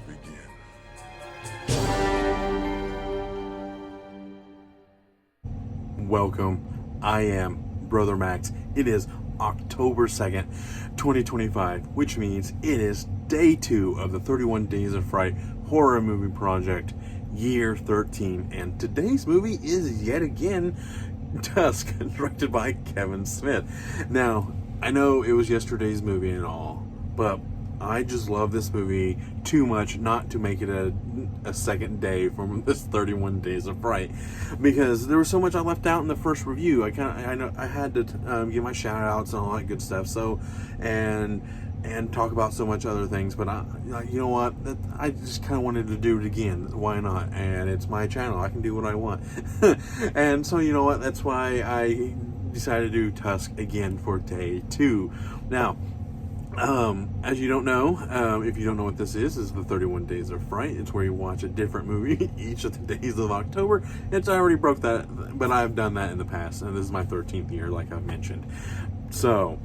begin. Welcome. I am Brother Max. It is October 2nd, 2025, which means it is day 2 of the 31 Days of Fright horror movie project, year 13. And today's movie is yet again Tusk, directed by Kevin Smith. Now, I know it was yesterday's movie and all, but I just love this movie too much not to make it a second day from this 31 Days of Fright, because there was so much I left out in the first review. I had to give my shout outs and all that good stuff. So, and talk about so much other things. But you know what? I just kind of wanted to do it again. Why not? And it's my channel. I can do what I want. And so, you know what? That's why I decided to do Tusk again for day 2. Now, as you don't know, if you don't know what this is the 31 Days of Fright. It's where you watch a different movie each of the days of October. I already broke that, but I've done that in the past, and this is my 13th year, like I've mentioned. So,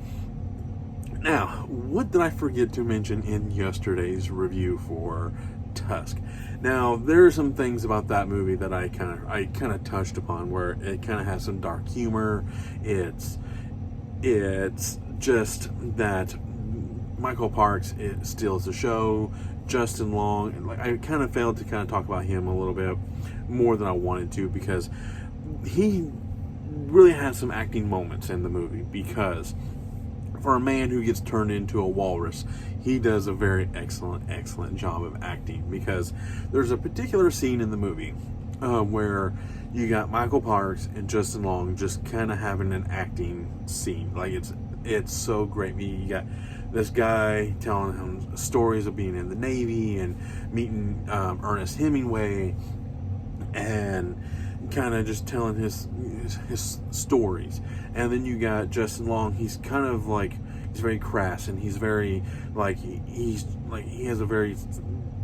now, what did I forget to mention in yesterday's review for Tusk? Now, there are some things about that movie that I kind of touched upon, where it kind of has some dark humor. It's just that Michael Parks, it steals the show. Justin Long, I kind of failed to kind of talk about him a little bit more than I wanted to, because he really has some acting moments in the movie. Because for a man who gets turned into a walrus, he does a very excellent job of acting. Because there's a particular scene in the movie where you got Michael Parks and Justin Long just kind of having an acting scene. Like, it's so great. You got this guy telling him stories of being in the Navy and meeting Ernest Hemingway, and kind of just telling his stories. And then you got Justin Long. He's kind of like, he's very crass, and he's very like, he has a very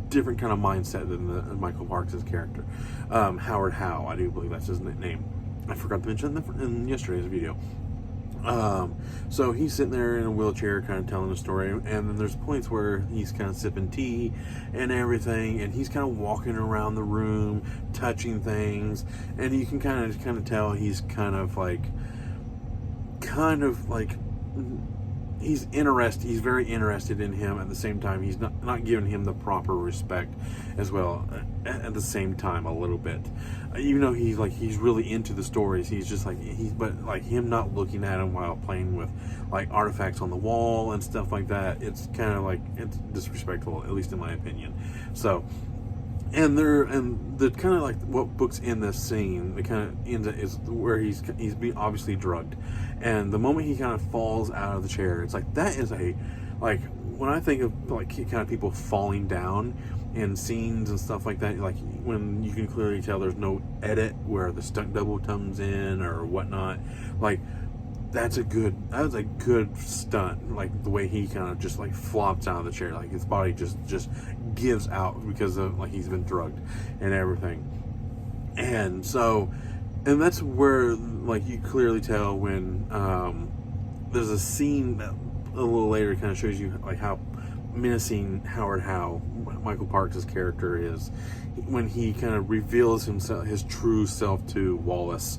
different kind of mindset than Michael Parks' character. Howard Howe, I do believe that's his name. I forgot to mention that in yesterday's video. So he's sitting there in a wheelchair kind of telling a story, and then there's points where he's kind of sipping tea and everything, and he's kind of walking around the room touching things, and you can kind of tell he's kind of like he's very interested in him. At the same time, he's not giving him the proper respect as well at the same time, a little bit. Even though he's really into the stories, he's just but him not looking at him while playing with like artifacts on the wall and stuff like that, it's kind of it's disrespectful, at least in my opinion. So, and the kind of like what books in this scene, the kind of ends is where he's being obviously drugged, and the moment he kind of falls out of the chair, it's like, that is when I think of kind of people falling down in scenes and stuff like that, like when you can clearly tell there's no edit where the stunt double comes in or whatnot, that was a good stunt. Like the way he kind of just flops out of the chair, like his body just gives out because of he's been drugged and everything. And so, and that's where you clearly tell when there's a scene that a little later kind of shows you how menacing Howard Howe, Michael Parks' character, is when he kind of reveals himself, his true self, to Wallace,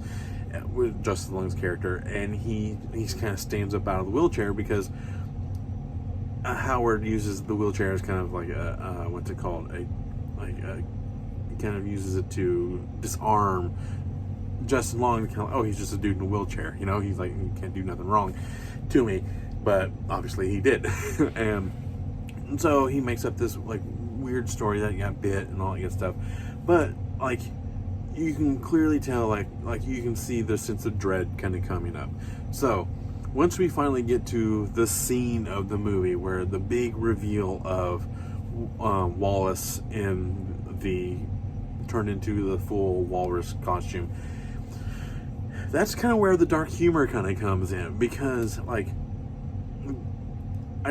with Justin Long's character, and he's kind of stands up out of the wheelchair, because Howard uses the wheelchair as kind of like a what's it called, he kind of uses it to disarm Justin Long. He's just a dude in a wheelchair, he's he can't do nothing wrong to me, but obviously he did. And so he makes up this weird story that he got bit and all that good stuff, but you can clearly tell, you can see the sense of dread kind of coming up. So once we finally get to the scene of the movie where the big reveal of Wallace turned into the full walrus costume, that's kind of where the dark humor kind of comes in, because I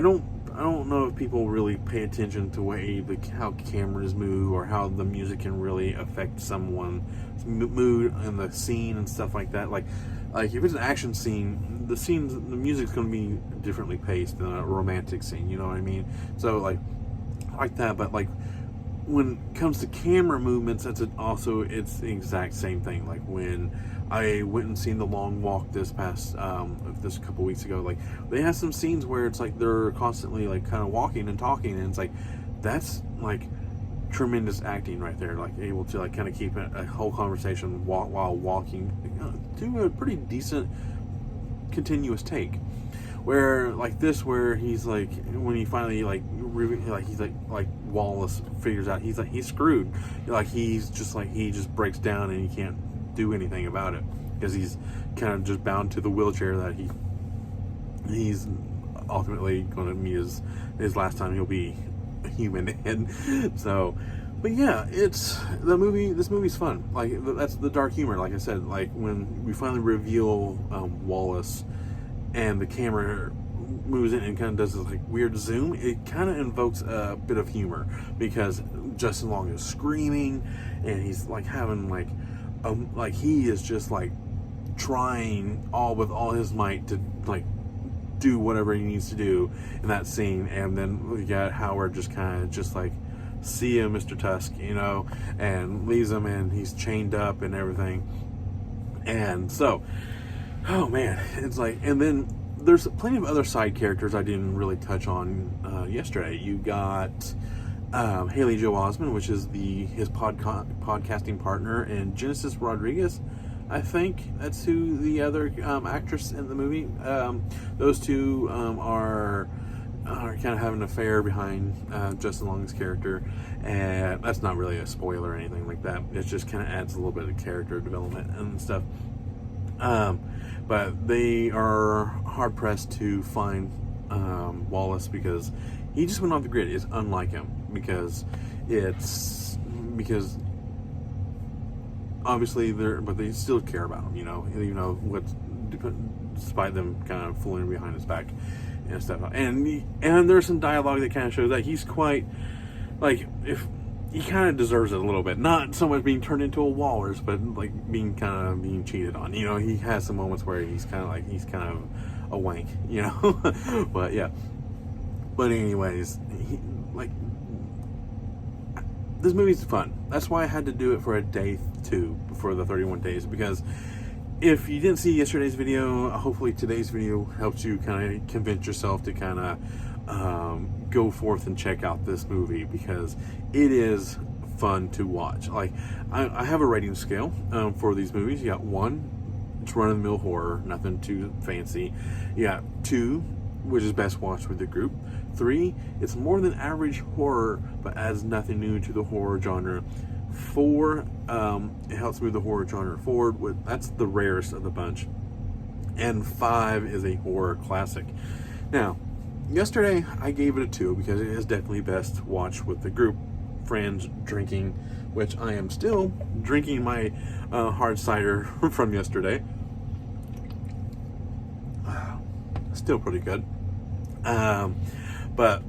don't know if people really pay attention to how cameras move, or how the music can really affect someone's mood in the scene and stuff like that. Like if it's an action scene, the music's going to be differently paced than a romantic scene. You know what I mean? So like that. But when it comes to camera movements, it's the exact same thing. Like when I went and seen The Long Walk this couple weeks ago, like they have some scenes where it's like they're constantly like kind of walking and talking, and it's like that's like tremendous acting right there, like able to like kind of keep a whole conversation while walking, to a pretty decent continuous take. Where like this, where he's like, when he finally he's like Wallace figures out he's screwed, like he just breaks down and he can't do anything about it because he's kind of just bound to the wheelchair that he's ultimately going to meet his last time he'll be a human in. So, but yeah, this movie's fun. Like that's the dark humor. Like I said, like when we finally reveal Wallace, and the camera moves in and kind of does this like weird zoom, it kind of invokes a bit of humor because Justin Long is screaming and he's like having like he is just like trying with all his might to like do whatever he needs to do in that scene. And then we got Howard just kind of just like, see ya, Mr. Tusk, and leaves him, and he's chained up and everything. And so, oh man, it's like, and then there's plenty of other side characters I didn't really touch on yesterday. You got Haley Joel Osment, which is his podcasting partner, and Genesis Rodriguez. I think that's who the other actress in the movie. Those two are kind of having an affair behind Justin Long's character, and that's not really a spoiler or anything like that. It just kind of adds a little bit of character development and stuff. But they are hard pressed to find Wallace because he just went off the grid. It's unlike him because obviously but they still care about him, even though despite them kind of fooling behind his back and stuff. And there's some dialogue that kind of shows that he's quite like, if he kind of deserves it a little bit, not so much being turned into a walrus, but like being cheated on. He has some moments where he's kind of a wank, but yeah. But anyways, this movie's fun. That's why I had to do it for a day 2 for the 31 days, because if you didn't see yesterday's video, hopefully today's video helps you kind of convince yourself to kind of go forth and check out this movie, because it is fun to watch. Like, I have a rating scale for these movies. You got 1, it's run-of-the-mill horror, nothing too fancy. You got 2, which is best watched with the group. 3, it's more than average horror, but adds nothing new to the horror genre. 4, it helps move the horror genre forward. That's the rarest of the bunch. And 5 is a horror classic. Now, yesterday I gave it a 2 because it is definitely best watched with the group, friends, drinking, which I am still drinking my hard cider from yesterday. Still pretty good. But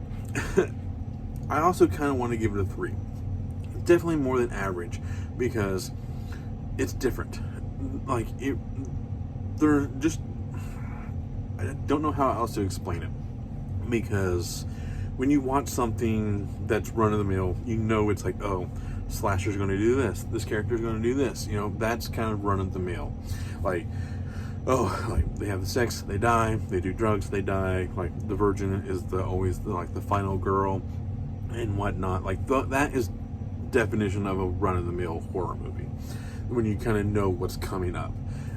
I also kind of want to give it a 3. Definitely more than average because it's different. Like, they're just, I don't know how else to explain it, because when you watch something that's run-of-the-mill, it's like, oh, slasher's going to do this, this character's going to do this, that's kind of run-of-the-mill. Like, oh, like they have the sex, they die, they do drugs, they die, like the virgin is always the final girl and whatnot. Like that is definition of a run-of-the-mill horror movie, when you kind of know what's coming up.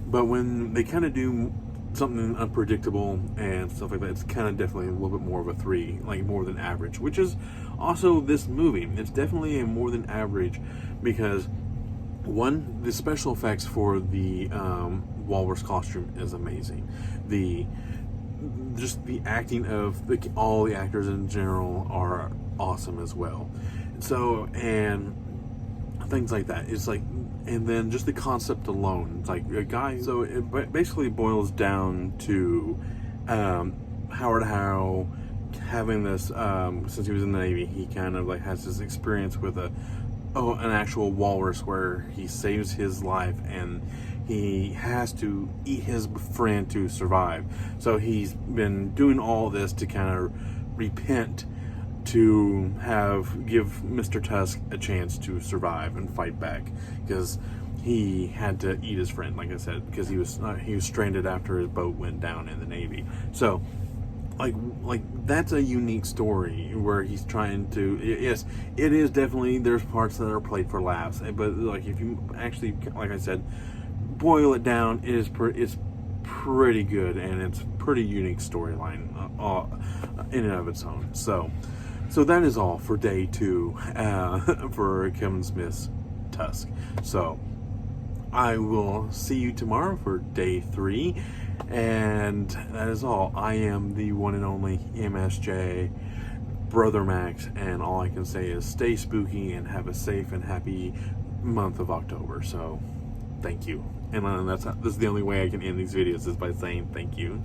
But when they kind of do something unpredictable and stuff like that, it's kind of definitely a little bit more of a 3, like more than average, which is also this movie. It's definitely a more than average because, 1, the special effects for the walrus costume is amazing. Just the acting of all the actors in general are awesome as well. So, and things like that. It's like, and then just the concept alone. It's like a guy. So it basically boils down to Howard Howe having this. Since he was in the Navy, he kind of like has this experience with an actual walrus where he saves his life and he has to eat his friend to survive. So he's been doing all this to kind of repent to give Mr. Tusk a chance to survive and fight back, because he had to eat his friend, like I said, because he was stranded after his boat went down in the Navy. So like that's a unique story where he's trying to, yes, it is definitely, there's parts that are played for laughs, but like if you actually, like I said, boil it down, it's pretty good, and it's pretty unique storyline in and of its own. So that is all for day 2 for Kevin Smith's Tusk. So I will see you tomorrow for day 3, and that is all. I am the one and only MSJ, Brother Max, and all I can say is stay spooky and have a safe and happy month of October. So thank you. And this is the only way I can end these videos, is by saying thank you.